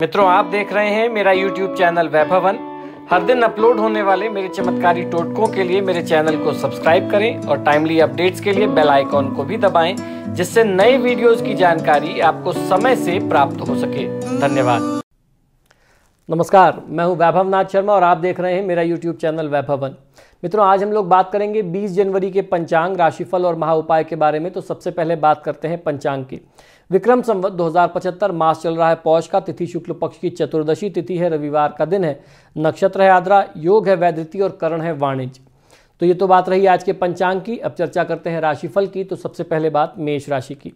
मित्रों, आप देख रहे हैं मेरा YouTube चैनल वैभवन। हर दिन अपलोड होने वाले मेरे चमत्कारी टोटकों के लिए मेरे चैनल को सब्सक्राइब करें और टाइमली अपडेट्स के लिए बेल आइकॉन को भी दबाएं, जिससे नए वीडियोस की जानकारी आपको समय से प्राप्त हो सके। धन्यवाद। नमस्कार, मैं हूं वैभव नाथ शर्मा और आप देख रहे हैं मेरा YouTube चैनल वैभवन। मित्रों, आज हम लोग बात करेंगे 20 जनवरी के पंचांग, राशिफल और महा उपाय के बारे में। तो सबसे पहले बात करते हैं पंचांग की। विक्रम संवत 2075, मास चल रहा है पौष का, तिथि शुक्ल पक्ष की चतुर्दशी तिथि है, रविवार का दिन है, नक्षत्र है आद्रा, योग है वैधृति और करण है वाणिज्य। तो ये तो बात रही आज के पंचांग की। अब चर्चा करते हैं राशिफल की। तो सबसे पहले बात मेष राशि की।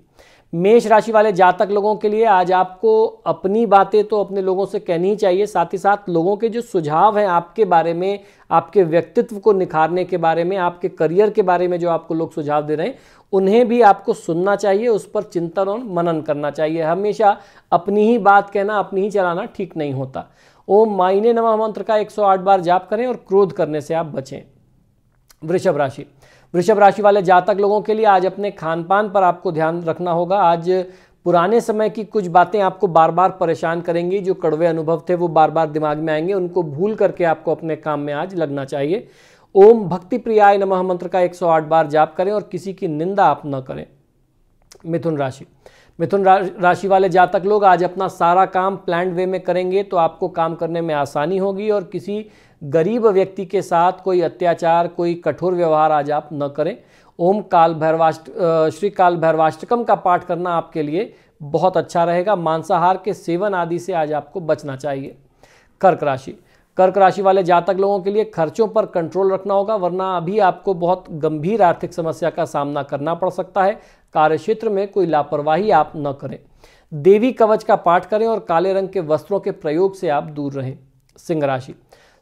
मेष राशि वाले जातक लोगों के लिए आज आपको अपनी बातें तो अपने लोगों से कहनी ही चाहिए, साथ ही साथ लोगों के जो सुझाव हैं आपके बारे में, आपके व्यक्तित्व को निखारने के बारे में, आपके करियर के बारे में जो आपको लोग सुझाव दे रहे हैं, उन्हें भी आपको सुनना चाहिए, उस पर चिंतन और मनन करना चाहिए। हमेशा अपनी ही बात कहना, अपनी ही चलाना ठीक नहीं होता। ओम माइने नमः मंत्र का 108 बार जाप करें और क्रोध करने से आप बचें। वृषभ राशि। वृषभ राशि वाले जातक लोगों के लिए आज अपने खान पान पर आपको ध्यान रखना होगा। आज पुराने समय की कुछ बातें आपको बार बार परेशान करेंगी। जो कड़वे अनुभव थे वो बार बार दिमाग में आएंगे, उनको भूल करके आपको अपने काम में आज लगना चाहिए। ओम भक्ति प्रियाय नमः मंत्र का 108 बार जाप करें और किसी की निंदा आप न करें। मिथुन राशि। मिथुन राशि वाले जातक लोग आज अपना सारा काम प्लान्ड वे में करेंगे तो आपको काम करने में आसानी होगी और किसी गरीब व्यक्ति के साथ कोई अत्याचार, कोई कठोर व्यवहार आज आप न करें। ओम श्री काल भैरवाष्टकम का पाठ करना आपके लिए बहुत अच्छा रहेगा। मांसाहार के सेवन आदि से आज आपको बचना चाहिए। कर्क राशि। कर्क राशि वाले जातक लोगों के लिए खर्चों पर कंट्रोल रखना होगा, वरना अभी आपको बहुत गंभीर आर्थिक समस्या का सामना करना पड़ सकता है। कार्यक्षेत्र में कोई लापरवाही आप न करें। देवी कवच का पाठ करें और काले रंग के वस्त्रों के प्रयोग से आप दूर रहें। सिंह राशि।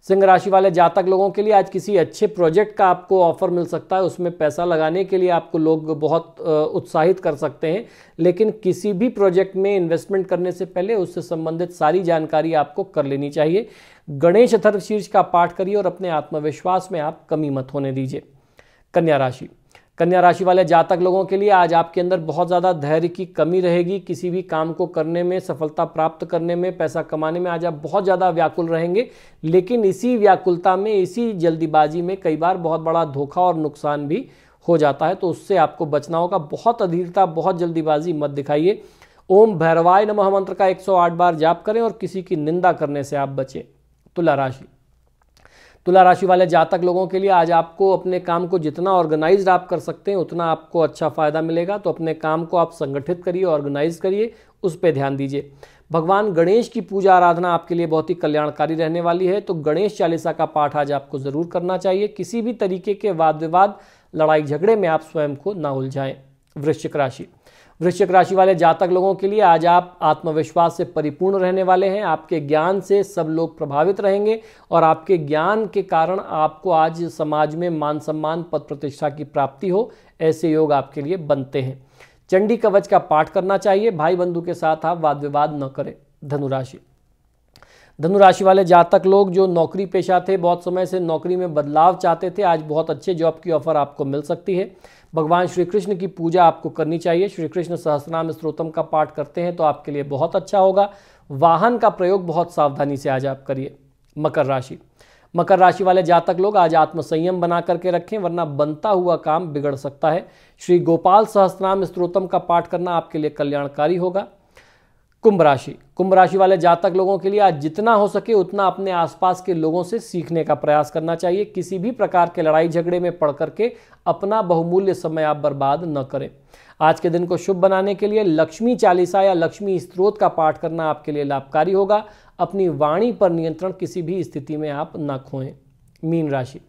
सिंह राशि वाले जातक लोगों के लिए आज किसी अच्छे प्रोजेक्ट का आपको ऑफर मिल सकता है। उसमें पैसा लगाने के लिए आपको लोग बहुत उत्साहित कर सकते हैं, लेकिन किसी भी प्रोजेक्ट में इन्वेस्टमेंट करने से पहले उससे संबंधित सारी जानकारी आपको कर लेनी चाहिए। गणेश अथर्वशीर्ष का पाठ करिए और अपने आत्मविश्वास में आप कमी मत होने दीजिए। कन्या राशि। कन्या राशि वाले जातक लोगों के लिए आज आपके अंदर बहुत ज़्यादा धैर्य की कमी रहेगी। किसी भी काम को करने में, सफलता प्राप्त करने में, पैसा कमाने में आज आप बहुत ज़्यादा व्याकुल रहेंगे, लेकिन इसी व्याकुलता में, इसी जल्दीबाजी में कई बार बहुत बड़ा धोखा और नुकसान भी हो जाता है। तो उससे आपको बचना होगा। बहुत अधीरता, बहुत जल्दीबाजी मत दिखाइए। ओम भैरवाय नमः मंत्र का 108 बार जाप करें और किसी की निंदा करने से आप बचें। तुला राशि। तुला राशि वाले जातक लोगों के लिए आज आपको अपने काम को जितना ऑर्गेनाइज्ड आप कर सकते हैं उतना आपको अच्छा फायदा मिलेगा। तो अपने काम को आप संगठित करिए, ऑर्गेनाइज करिए, उस पर ध्यान दीजिए। भगवान गणेश की पूजा आराधना आपके लिए बहुत ही कल्याणकारी रहने वाली है। तो गणेश चालीसा का पाठ आज आपको जरूर करना चाहिए। किसी भी तरीके के वाद विवाद, लड़ाई झगड़े में आप स्वयं को ना उलझाएं। वृश्चिक राशि। वृश्चिक राशि वाले जातक लोगों के लिए आज आप आत्मविश्वास से परिपूर्ण रहने वाले हैं। आपके ज्ञान से सब लोग प्रभावित रहेंगे और आपके ज्ञान के कारण आपको आज समाज में मान सम्मान, पद प्रतिष्ठा की प्राप्ति हो, ऐसे योग आपके लिए बनते हैं। चंडी कवच का पाठ करना चाहिए। भाई बंधु के साथ आप वाद विवाद न करें। धनुराशि। धनुराशि वाले जातक लोग जो नौकरी पेशा थे, बहुत समय से नौकरी में बदलाव चाहते थे, आज बहुत अच्छे जॉब की ऑफर आपको मिल सकती है। भगवान श्री कृष्ण की पूजा आपको करनी चाहिए। श्री कृष्ण सहस्रनाम स्तोत्रम का पाठ करते हैं तो आपके लिए बहुत अच्छा होगा। वाहन का प्रयोग बहुत सावधानी से आज आप करिए। मकर राशि। मकर राशि वाले जातक लोग आज आत्मसंयम बना करके रखें, वरना बनता हुआ काम बिगड़ सकता है। श्री गोपाल सहस्रनाम स्तोत्रम का पाठ करना आपके लिए कल्याणकारी होगा। कुंभ राशि। कुंभ राशि वाले जातक लोगों के लिए आज जितना हो सके उतना अपने आसपास के लोगों से सीखने का प्रयास करना चाहिए। किसी भी प्रकार के लड़ाई झगड़े में पड़ करके अपना बहुमूल्य समय आप बर्बाद न करें। आज के दिन को शुभ बनाने के लिए लक्ष्मी चालीसा या लक्ष्मी स्तोत्र का पाठ करना आपके लिए लाभकारी होगा। अपनी वाणी पर नियंत्रण किसी भी स्थिति में आप न खोएं। मीन राशि।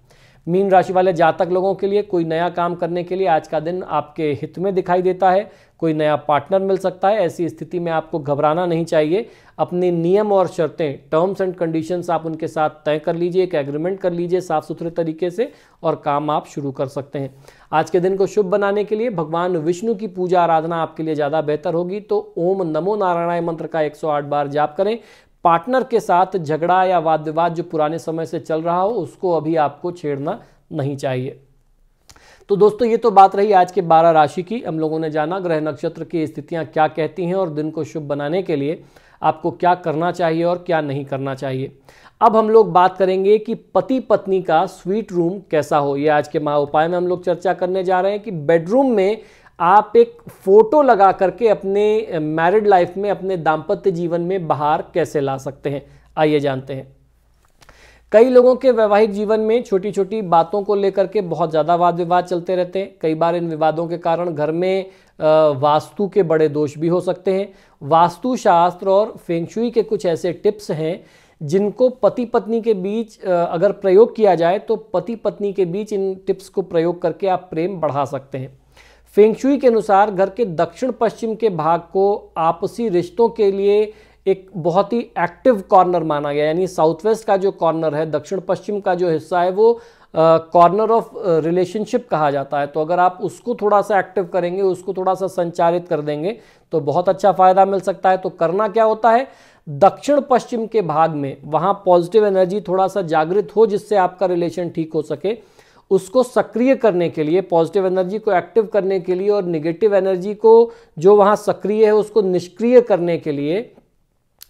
मीन राशि वाले जातक लोगों के लिए कोई नया काम करने के लिए आज का दिन आपके हित में दिखाई देता है। कोई नया पार्टनर मिल सकता है। ऐसी स्थिति में आपको घबराना नहीं चाहिए। अपने नियम और शर्तें, टर्म्स एंड कंडीशंस आप उनके साथ तय कर लीजिए, एक एग्रीमेंट कर लीजिए साफ सुथरे तरीके से, और काम आप शुरू कर सकते हैं। आज के दिन को शुभ बनाने के लिए भगवान विष्णु की पूजा आराधना आपके लिए ज़्यादा बेहतर होगी। तो ओम नमो नारायणाय मंत्र का 108 बार जाप करें। पार्टनर के साथ झगड़ा या वाद विवाद जो पुराने समय से चल रहा हो उसको अभी आपको छेड़ना नहीं चाहिए। तो दोस्तों, ये तो बात रही आज के 12 राशि की। हम लोगों ने जाना ग्रह नक्षत्र की स्थितियां क्या कहती हैं और दिन को शुभ बनाने के लिए आपको क्या करना चाहिए और क्या नहीं करना चाहिए। अब हम लोग बात करेंगे कि पति पत्नी का स्वीट रूम कैसा हो। ये आज के महा उपाय में हम लोग चर्चा करने जा रहे हैं कि बेडरूम में आप एक फोटो लगा करके अपने मैरिड लाइफ में, अपने दाम्पत्य जीवन में बाहर कैसे ला सकते हैं, आइए जानते हैं। कई लोगों के वैवाहिक जीवन में छोटी छोटी बातों को लेकर के बहुत ज़्यादा वाद विवाद चलते रहते हैं। कई बार इन विवादों के कारण घर में वास्तु के बड़े दोष भी हो सकते हैं। वास्तु शास्त्र और फेंग शुई के कुछ ऐसे टिप्स हैं जिनको पति पत्नी के बीच अगर प्रयोग किया जाए तो पति पत्नी के बीच इन टिप्स को प्रयोग करके आप प्रेम बढ़ा सकते हैं। फेंग शुई के अनुसार घर के दक्षिण पश्चिम के भाग को आपसी रिश्तों के लिए एक बहुत ही एक्टिव कॉर्नर माना गया, यानी साउथ वेस्ट का जो कॉर्नर है, दक्षिण पश्चिम का जो हिस्सा है, वो कॉर्नर ऑफ रिलेशनशिप कहा जाता है। तो अगर आप उसको थोड़ा सा एक्टिव करेंगे, उसको थोड़ा सा संचारित कर देंगे तो बहुत अच्छा फायदा मिल सकता है। तो करना क्या होता है, दक्षिण पश्चिम के भाग में वहाँ पॉजिटिव एनर्जी थोड़ा सा जागृत हो जिससे आपका रिलेशन ठीक हो सके, उसको सक्रिय करने के लिए, पॉजिटिव एनर्जी को एक्टिव करने के लिए और नेगेटिव एनर्जी को जो वहाँ सक्रिय है उसको निष्क्रिय करने के लिए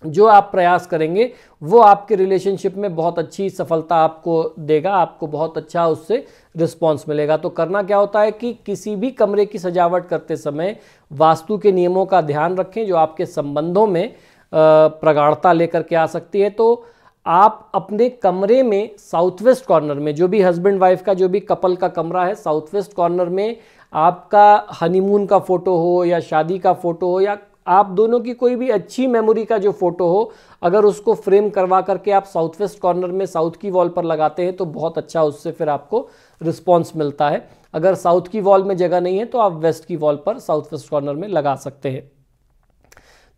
जो आप प्रयास करेंगे वो आपके रिलेशनशिप में बहुत अच्छी सफलता आपको देगा, आपको बहुत अच्छा उससे रिस्पॉन्स मिलेगा। तो करना क्या होता है कि किसी भी कमरे की सजावट करते समय वास्तु के नियमों का ध्यान रखें जो आपके संबंधों में प्रगाढ़ता लेकर के आ सकती है। तो आप अपने कमरे में साउथ वेस्ट कॉर्नर में, जो भी हस्बैंड वाइफ का, जो भी कपल का कमरा है, साउथ वेस्ट कॉर्नर में आपका हनीमून का फोटो हो या शादी का फोटो हो या आप दोनों की कोई भी अच्छी मेमोरी का जो फोटो हो, अगर उसको फ्रेम करवा करके आप साउथ वेस्ट कॉर्नर में साउथ की वॉल पर लगाते हैं तो बहुत अच्छा उससे फिर आपको रिस्पॉन्स मिलता है। अगर साउथ की वॉल में जगह नहीं है तो आप वेस्ट की वॉल पर साउथ वेस्ट कॉर्नर में लगा सकते हैं।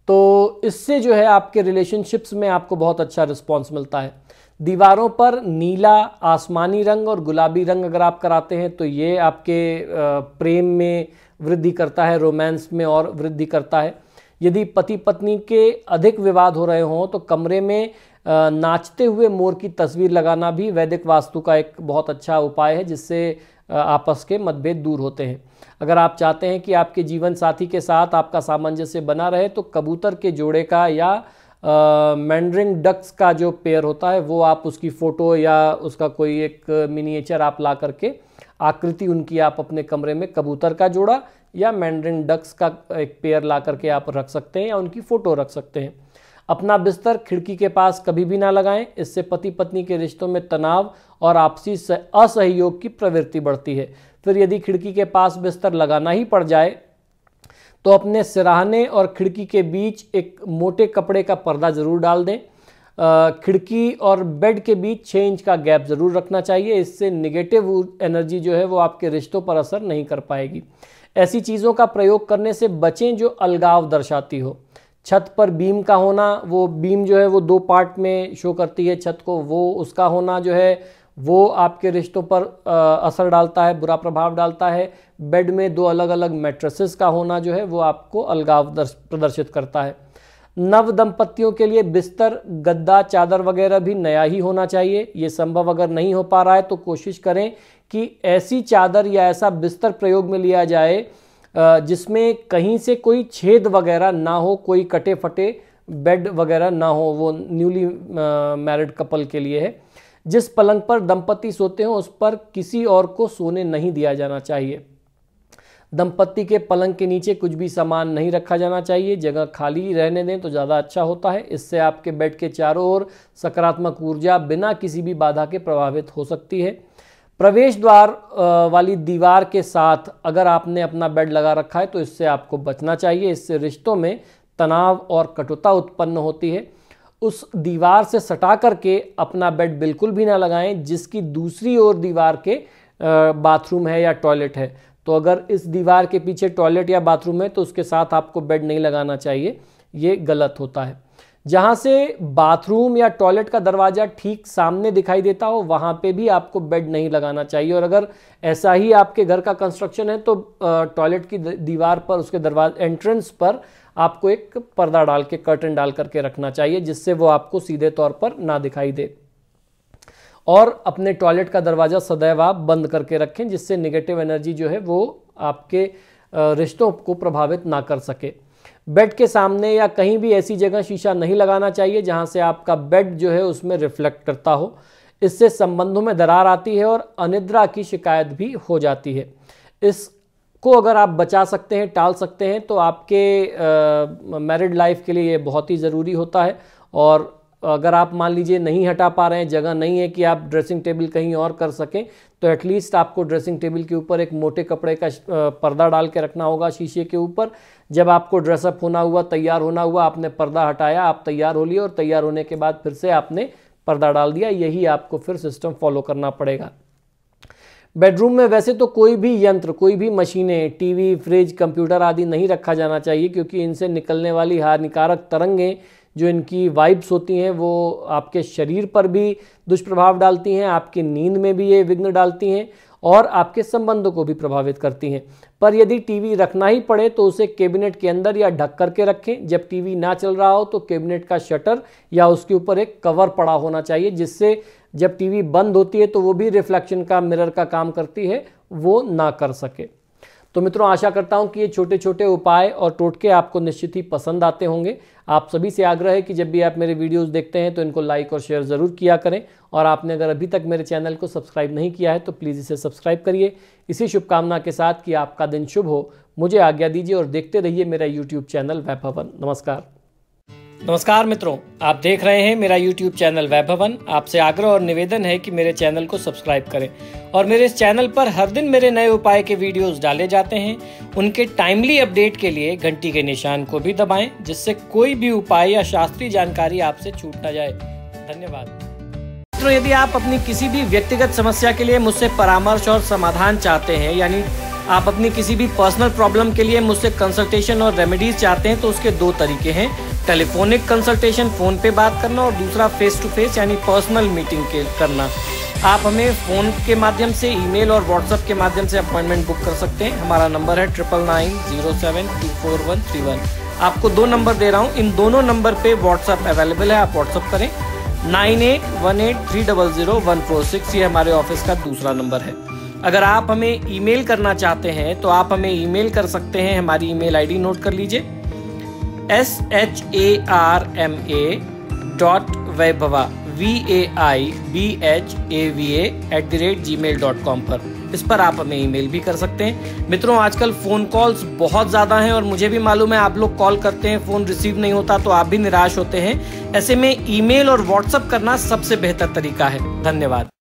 तो इससे जो है आपके रिलेशनशिप्स में आपको बहुत अच्छा रिस्पॉन्स मिलता है। दीवारों पर नीला, आसमानी रंग और गुलाबी रंग अगर आप कराते हैं तो ये आपके प्रेम में वृद्धि करता है, रोमांस में और वृद्धि करता है। यदि पति पत्नी के अधिक विवाद हो रहे हों तो कमरे में नाचते हुए मोर की तस्वीर लगाना भी वैदिक वास्तु का एक बहुत अच्छा उपाय है जिससे आपस के मतभेद दूर होते हैं। अगर आप चाहते हैं कि आपके जीवन साथी के साथ आपका सामंजस्य बना रहे तो कबूतर के जोड़े का या मैंड्रिन डक्स का जो पेयर होता है वो आप उसकी फ़ोटो या उसका कोई एक मिनिएचर आप ला करके, आकृति उनकी आप अपने कमरे में कबूतर का जोड़ा या मैंड्रिन डक्स का एक पेयर ला करके आप रख सकते हैं या उनकी फ़ोटो रख सकते हैं। अपना बिस्तर खिड़की के पास कभी भी ना लगाएं, इससे पति पत्नी के रिश्तों में तनाव और आपसी असहयोग की प्रवृत्ति बढ़ती है। फिर यदि खिड़की के पास बिस्तर लगाना ही पड़ जाए तो अपने सिरहाने और खिड़की के बीच एक मोटे कपड़े का पर्दा ज़रूर डाल दें। खिड़की और बेड के बीच 6 इंच का गैप ज़रूर रखना चाहिए, इससे निगेटिव एनर्जी जो है वो आपके रिश्तों पर असर नहीं कर पाएगी। ऐसी चीज़ों का प्रयोग करने से बचें जो अलगाव दर्शाती हो। छत पर बीम का होना, वो बीम जो है वो 2 पार्ट में शो करती है छत को, वो उसका होना जो है वो आपके रिश्तों पर असर डालता है, बुरा प्रभाव डालता है। बेड में 2 अलग अलग मैट्रेसेस का होना जो है वो आपको अलगाव प्रदर्शित करता है। नव दंपतियों के लिए बिस्तर, गद्दा, चादर वगैरह भी नया ही होना चाहिए। ये संभव अगर नहीं हो पा रहा है तो कोशिश करें कि ऐसी चादर या ऐसा बिस्तर प्रयोग में लिया जाए जिसमें कहीं से कोई छेद वगैरह ना हो, कोई कटे फटे बेड वगैरह ना हो। वो न्यूली मैरिड कपल के लिए है। जिस पलंग पर दंपति सोते हो उस पर किसी और को सोने नहीं दिया जाना चाहिए। दंपति के पलंग के नीचे कुछ भी सामान नहीं रखा जाना चाहिए, जगह खाली रहने दें तो ज़्यादा अच्छा होता है। इससे आपके बेड के चारों ओर सकारात्मक ऊर्जा बिना किसी भी बाधा के प्रभावित हो सकती है। प्रवेश द्वार वाली दीवार के साथ अगर आपने अपना बेड लगा रखा है तो इससे आपको बचना चाहिए, इससे रिश्तों में तनाव और कटुता उत्पन्न होती है। उस दीवार से सटा करके अपना बेड बिल्कुल भी ना लगाएं जिसकी दूसरी ओर दीवार के बाथरूम है या टॉयलेट है। तो अगर इस दीवार के पीछे टॉयलेट या बाथरूम है तो उसके साथ आपको बेड नहीं लगाना चाहिए, ये गलत होता है। जहाँ से बाथरूम या टॉयलेट का दरवाज़ा ठीक सामने दिखाई देता हो वहाँ पे भी आपको बेड नहीं लगाना चाहिए। और अगर ऐसा ही आपके घर का कंस्ट्रक्शन है तो टॉयलेट की दीवार पर, उसके दरवाजे एंट्रेंस पर आपको एक पर्दा डाल के, कर्टन डाल करके रखना चाहिए जिससे वो आपको सीधे तौर पर ना दिखाई दे। और अपने टॉयलेट का दरवाज़ा सदैव आप बंद करके रखें जिससे नेगेटिव एनर्जी जो है वो आपके रिश्तों को प्रभावित ना कर सके। बेड के सामने या कहीं भी ऐसी जगह शीशा नहीं लगाना चाहिए जहां से आपका बेड जो है उसमें रिफ्लेक्ट करता हो। इससे संबंधों में दरार आती है और अनिद्रा की शिकायत भी हो जाती है। इसको अगर आप बचा सकते हैं, टाल सकते हैं, तो आपके मैरिड लाइफ के लिए ये बहुत ही ज़रूरी होता है। और अगर आप मान लीजिए नहीं हटा पा रहे हैं, जगह नहीं है कि आप ड्रेसिंग टेबल कहीं और कर सकें, तो एटलीस्ट आपको ड्रेसिंग टेबल के ऊपर एक मोटे कपड़े का पर्दा डाल के रखना होगा शीशे के ऊपर। जब आपको ड्रेसअप होना हुआ, तैयार होना हुआ, आपने पर्दा हटाया, आप तैयार हो लिए और तैयार होने के बाद फिर से आपने पर्दा डाल दिया। यही आपको फिर सिस्टम फॉलो करना पड़ेगा। बेडरूम में वैसे तो कोई भी यंत्र, कोई भी मशीनें, टीवी, फ्रिज, कंप्यूटर आदि नहीं रखा जाना चाहिए, क्योंकि इनसे निकलने वाली हानिकारक तरंगें, जो इनकी वाइब्स होती हैं, वो आपके शरीर पर भी दुष्प्रभाव डालती हैं, आपकी नींद में भी ये विघ्न डालती हैं और आपके संबंधों को भी प्रभावित करती हैं। पर यदि टीवी रखना ही पड़े तो उसे कैबिनेट के अंदर या ढक करके रखें। जब टीवी ना चल रहा हो तो कैबिनेट का शटर या उसके ऊपर एक कवर पड़ा होना चाहिए, जिससे जब टीवी बंद होती है तो वो भी रिफ्लेक्शन का, मिरर का काम करती है, वो ना कर सके। तो मित्रों, आशा करता हूं कि ये छोटे छोटे उपाय और टोटके आपको निश्चित ही पसंद आते होंगे। आप सभी से आग्रह है कि जब भी आप मेरे वीडियोस देखते हैं तो इनको लाइक और शेयर ज़रूर किया करें। और आपने अगर अभी तक मेरे चैनल को सब्सक्राइब नहीं किया है तो प्लीज़ इसे सब्सक्राइब करिए। इसी शुभकामना के साथ कि आपका दिन शुभ हो, मुझे आज्ञा दीजिए और देखते रहिए मेरा यूट्यूब चैनल वैभवन। नमस्कार। नमस्कार मित्रों, आप देख रहे हैं मेरा YouTube चैनल वैभवन। आपसे आग्रह और निवेदन है कि मेरे चैनल को सब्सक्राइब करें और मेरे इस चैनल पर हर दिन मेरे नए उपाय के वीडियोस डाले जाते हैं। उनके टाइमली अपडेट के लिए घंटी के निशान को भी दबाएं, जिससे कोई भी उपाय या शास्त्रीय जानकारी आपसे छूट ना जाए। धन्यवाद। मित्रों, यदि आप अपनी किसी भी व्यक्तिगत समस्या के लिए मुझसे परामर्श और समाधान चाहते हैं, यानी आप अपनी किसी भी पर्सनल प्रॉब्लम के लिए मुझसे कंसल्टेशन और रेमेडीज चाहते हैं, तो उसके दो तरीके हैं। टेलीफोनिक कंसल्टेशन, फ़ोन पे बात करना, और दूसरा फेस टू फेस यानी पर्सनल मीटिंग करना। आप हमें फ़ोन के माध्यम से, ईमेल और व्हाट्सएप के माध्यम से अपॉइंटमेंट बुक कर सकते हैं। हमारा नंबर है 9990724131। आपको 2 नंबर दे रहा हूँ, इन दोनों नंबर पे व्हाट्सएप अवेलेबल है, आप व्हाट्सएप करें। 9818300146 ये हमारे ऑफिस का दूसरा नंबर है। अगर आप हमें ईमेल करना चाहते हैं तो आप हमें ईमेल कर सकते हैं। हमारी ईमेल आईडी नोट कर लीजिए, sharma.vaibhava@gmail.com पर। इस पर आप हमें ईमेल भी कर सकते हैं। मित्रों, आजकल फ़ोन कॉल्स बहुत ज़्यादा हैं और मुझे भी मालूम है आप लोग कॉल करते हैं, फ़ोन रिसीव नहीं होता तो आप भी निराश होते हैं। ऐसे में ईमेल और व्हाट्सएप करना सबसे बेहतर तरीका है। धन्यवाद।